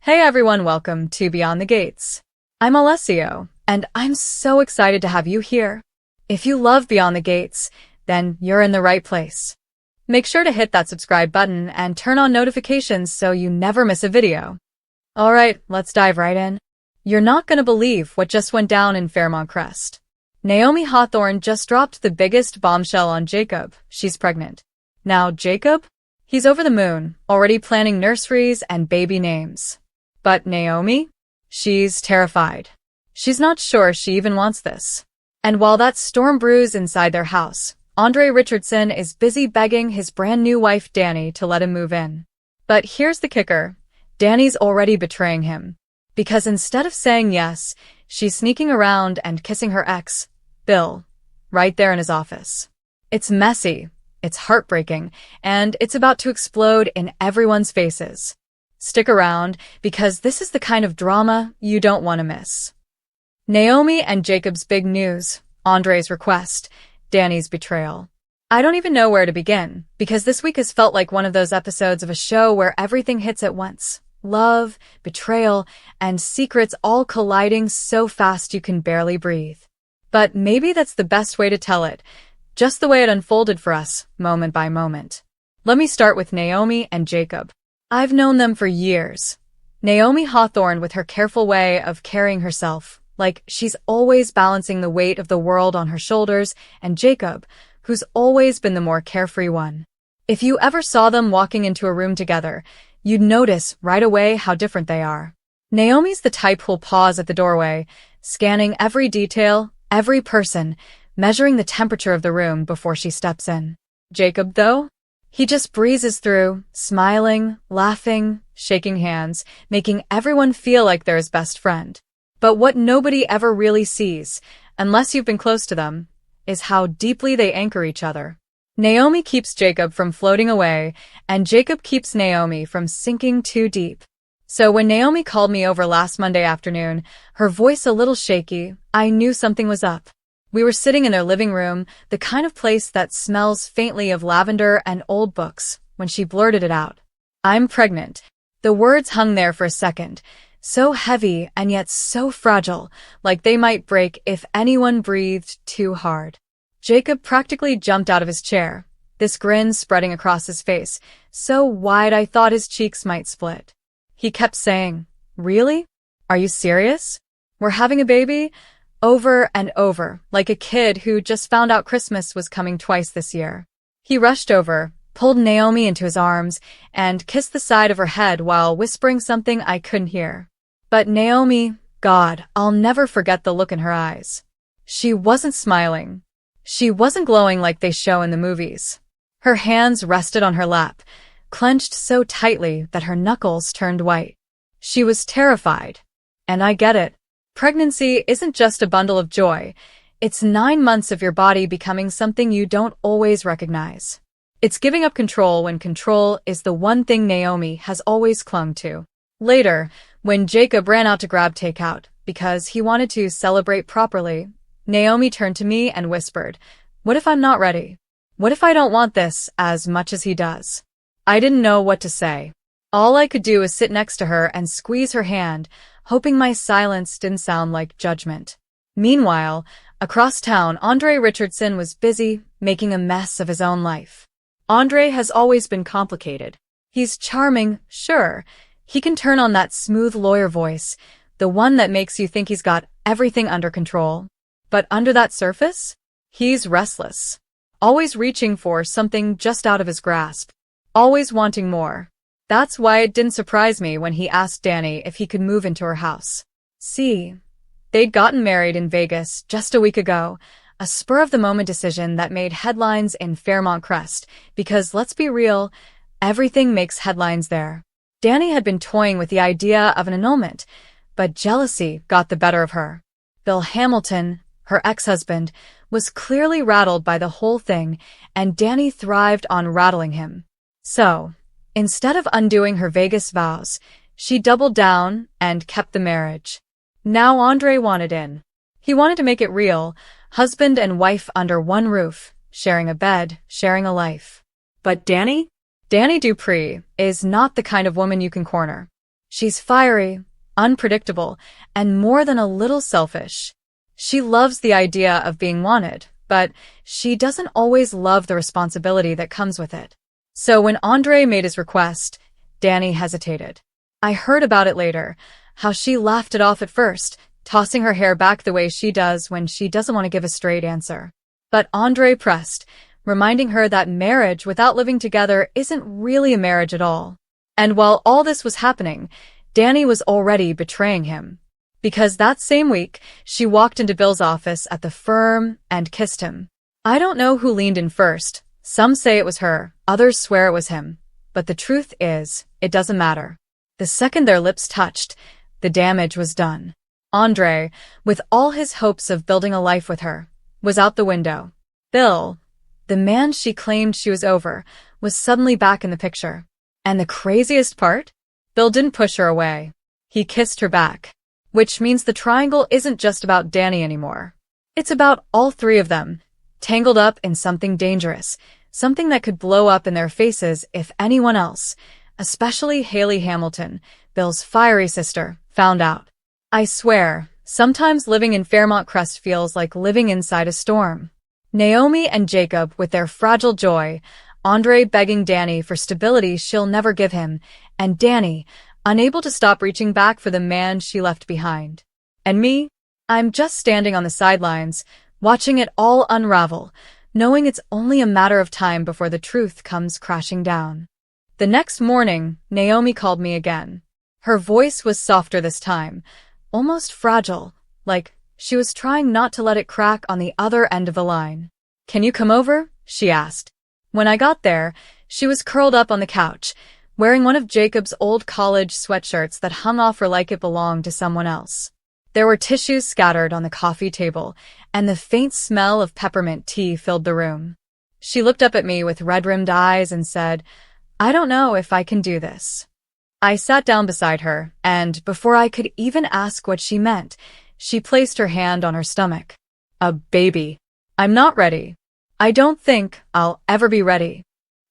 Hey everyone, welcome to Beyond the Gates. I'm Alessio, and I'm so excited to have you here. If you love Beyond the Gates, then you're in the right place. Make sure to hit that subscribe button and turn on notifications so you never miss a video. Alright, let's dive right in. You're not gonna believe what just went down in Fairmont, Crest. Naomi Hawthorne just dropped the biggest bombshell on Jacob. She's pregnant. Now Jacob? He's over the moon, already planning nurseries and baby names. But Naomi? She's terrified. She's not sure she even wants this. And while that storm brews inside their house, Andre Richardson is busy begging his brand new wife Dani to let him move in. But here's the kicker. Dani's already betraying him. Because instead of saying yes, she's sneaking around and kissing her ex, Bill, right there in his office. It's messy, it's heartbreaking, and it's about to explode in everyone's faces. Stick around, because this is the kind of drama you don't want to miss. Naomi and Jacob's big news, Andre's request, Dani's betrayal. I don't even know where to begin, because this week has felt like one of those episodes of a show where everything hits at once. Love, betrayal, and secrets all colliding so fast you can barely breathe. But maybe that's the best way to tell it, just the way it unfolded for us, moment by moment. Let me start with Naomi and Jacob. I've known them for years. Naomi Hawthorne with her careful way of carrying herself, like she's always balancing the weight of the world on her shoulders, and Jacob, who's always been the more carefree one. If you ever saw them walking into a room together, you'd notice right away how different they are. Naomi's the type who'll pause at the doorway, scanning every detail, every person, measuring the temperature of the room before she steps in. Jacob, though? He just breezes through, smiling, laughing, shaking hands, making everyone feel like they're his best friend. But what nobody ever really sees, unless you've been close to them, is how deeply they anchor each other. Naomi keeps Jacob from floating away, and Jacob keeps Naomi from sinking too deep. So when Naomi called me over last Monday afternoon, her voice a little shaky, I knew something was up. We were sitting in their living room, the kind of place that smells faintly of lavender and old books, when she blurted it out. I'm pregnant. The words hung there for a second, so heavy and yet so fragile, like they might break if anyone breathed too hard. Jacob practically jumped out of his chair, this grin spreading across his face, so wide I thought his cheeks might split. He kept saying, "Really? Are you serious? We're having a baby?" Over and over, like a kid who just found out Christmas was coming twice this year. He rushed over, pulled Naomi into his arms, and kissed the side of her head while whispering something I couldn't hear. But Naomi, God, I'll never forget the look in her eyes. She wasn't smiling. She wasn't glowing like they show in the movies. Her hands rested on her lap, clenched so tightly that her knuckles turned white. She was terrified. And I get it. Pregnancy isn't just a bundle of joy. It's 9 months of your body becoming something you don't always recognize. It's giving up control when control is the one thing Naomi has always clung to. Later, when Jacob ran out to grab takeout because he wanted to celebrate properly, Naomi turned to me and whispered, "What if I'm not ready? What if I don't want this as much as he does?" I didn't know what to say. All I could do was sit next to her and squeeze her hand, hoping my silence didn't sound like judgment. Meanwhile, across town, Andre Richardson was busy making a mess of his own life. Andre has always been complicated. He's charming, sure. He can turn on that smooth lawyer voice, the one that makes you think he's got everything under control. But under that surface, he's restless. Always reaching for something just out of his grasp. Always wanting more. That's why it didn't surprise me when he asked Dani if he could move into her house. See, they'd gotten married in Vegas just a week ago, a spur-of-the-moment decision that made headlines in Fairmont, Crest, because let's be real, everything makes headlines there. Dani had been toying with the idea of an annulment, but jealousy got the better of her. Bill Hamilton, her ex-husband, was clearly rattled by the whole thing, and Dani thrived on rattling him. So, instead of undoing her Vegas vows, she doubled down and kept the marriage. Now Andre wanted in. He wanted to make it real, husband and wife under one roof, sharing a bed, sharing a life. But Dani? Dani Dupree is not the kind of woman you can corner. She's fiery, unpredictable, and more than a little selfish. She loves the idea of being wanted, but she doesn't always love the responsibility that comes with it. So when Andre made his request, Dani hesitated. I heard about it later, how she laughed it off at first, tossing her hair back the way she does when she doesn't want to give a straight answer. But Andre pressed, reminding her that marriage without living together isn't really a marriage at all. And while all this was happening, Dani was already betraying him. Because that same week, she walked into Bill's office at the firm and kissed him. I don't know who leaned in first. Some say it was her, others swear it was him. But the truth is, it doesn't matter. The second their lips touched, the damage was done. Andre, with all his hopes of building a life with her, was out the window. Bill, the man she claimed she was over, was suddenly back in the picture. And the craziest part? Bill didn't push her away. He kissed her back. Which means the triangle isn't just about Dani anymore. It's about all three of them, tangled up in something dangerous, something that could blow up in their faces if anyone else, especially Haley Hamilton, Bill's fiery sister, found out. I swear, sometimes living in Fairmont Crest feels like living inside a storm. Naomi and Jacob with their fragile joy, Andre begging Dani for stability she'll never give him, and Dani, unable to stop reaching back for the man she left behind. And me? I'm just standing on the sidelines, watching it all unravel, knowing it's only a matter of time before the truth comes crashing down. The next morning, Naomi called me again. Her voice was softer this time, almost fragile, like she was trying not to let it crack on the other end of the line. "Can you come over?" she asked. When I got there, she was curled up on the couch, wearing one of Jacob's old college sweatshirts that hung off her like it belonged to someone else. There were tissues scattered on the coffee table, and the faint smell of peppermint tea filled the room. She looked up at me with red-rimmed eyes and said, "I don't know if I can do this." I sat down beside her, and before I could even ask what she meant, she placed her hand on her stomach. "A baby. I'm not ready. I don't think I'll ever be ready."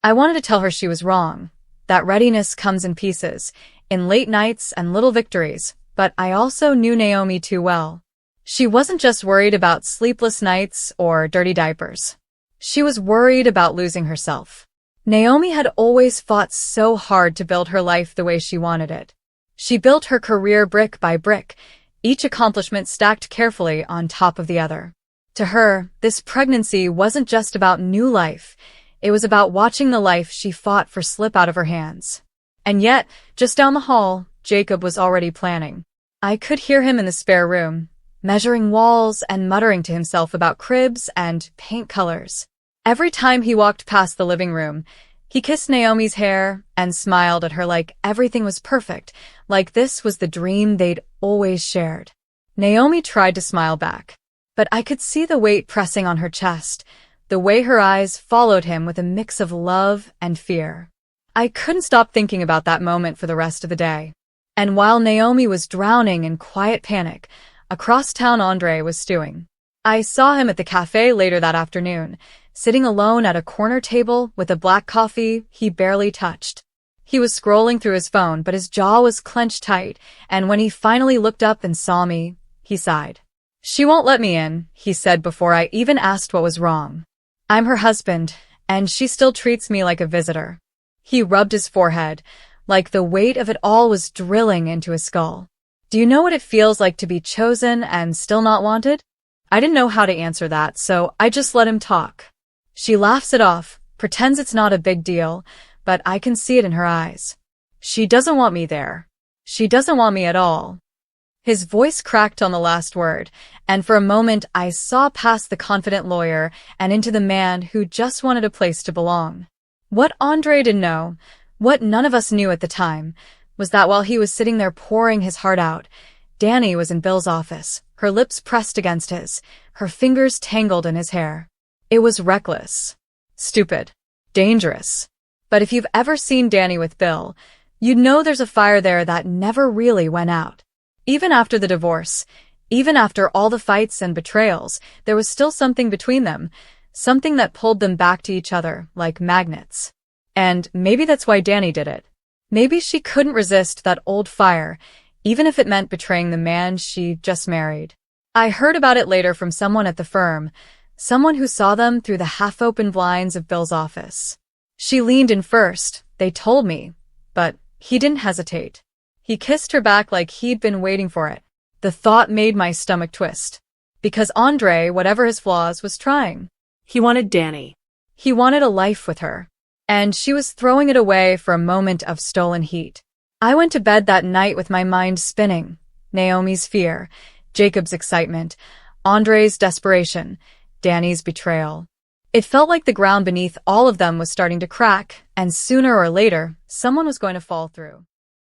I wanted to tell her she was wrong. That readiness comes in pieces, in late nights and little victories, but I also knew Naomi too well. She wasn't just worried about sleepless nights or dirty diapers. She was worried about losing herself. Naomi had always fought so hard to build her life the way she wanted it. She built her career brick by brick, each accomplishment stacked carefully on top of the other. To her, this pregnancy wasn't just about new life. It was about watching the life she fought for slip out of her hands. And yet, just down the hall, Jacob was already planning. I could hear him in the spare room, measuring walls and muttering to himself about cribs and paint colors. Every time he walked past the living room, he kissed Naomi's hair and smiled at her like everything was perfect, like this was the dream they'd always shared. Naomi tried to smile back, but I could see the weight pressing on her chest, the way her eyes followed him with a mix of love and fear. I couldn't stop thinking about that moment for the rest of the day. And while Naomi was drowning in quiet panic, across town Andre was stewing. I saw him at the cafe later that afternoon, sitting alone at a corner table with a black coffee he barely touched. He was scrolling through his phone, but his jaw was clenched tight, and when he finally looked up and saw me, he sighed. "She won't let me in," he said before I even asked what was wrong. "I'm her husband, and she still treats me like a visitor." He rubbed his forehead, like the weight of it all was drilling into his skull. "Do you know what it feels like to be chosen and still not wanted?" I didn't know how to answer that, so I just let him talk. She laughs it off, pretends it's not a big deal, but I can see it in her eyes. She doesn't want me there. She doesn't want me at all. His voice cracked on the last word, and for a moment I saw past the confident lawyer and into the man who just wanted a place to belong. What Andre didn't know, what none of us knew at the time, was that while he was sitting there pouring his heart out, Dani was in Bill's office, her lips pressed against his, her fingers tangled in his hair. It was reckless, stupid, dangerous. But if you've ever seen Dani with Bill, you'd know there's a fire there that never really went out. Even after the divorce, even after all the fights and betrayals, there was still something between them, something that pulled them back to each other like magnets. And maybe that's why Dani did it. Maybe she couldn't resist that old fire, even if it meant betraying the man she just married. I heard about it later from someone at the firm, someone who saw them through the half-open blinds of Bill's office. She leaned in first, they told me, but he didn't hesitate. He kissed her back like he'd been waiting for it. The thought made my stomach twist. Because Andre, whatever his flaws, was trying. He wanted Dani. He wanted a life with her. And she was throwing it away for a moment of stolen heat. I went to bed that night with my mind spinning. Naomi's fear, Jacob's excitement, Andre's desperation, Dani's betrayal. It felt like the ground beneath all of them was starting to crack, and sooner or later, someone was going to fall through.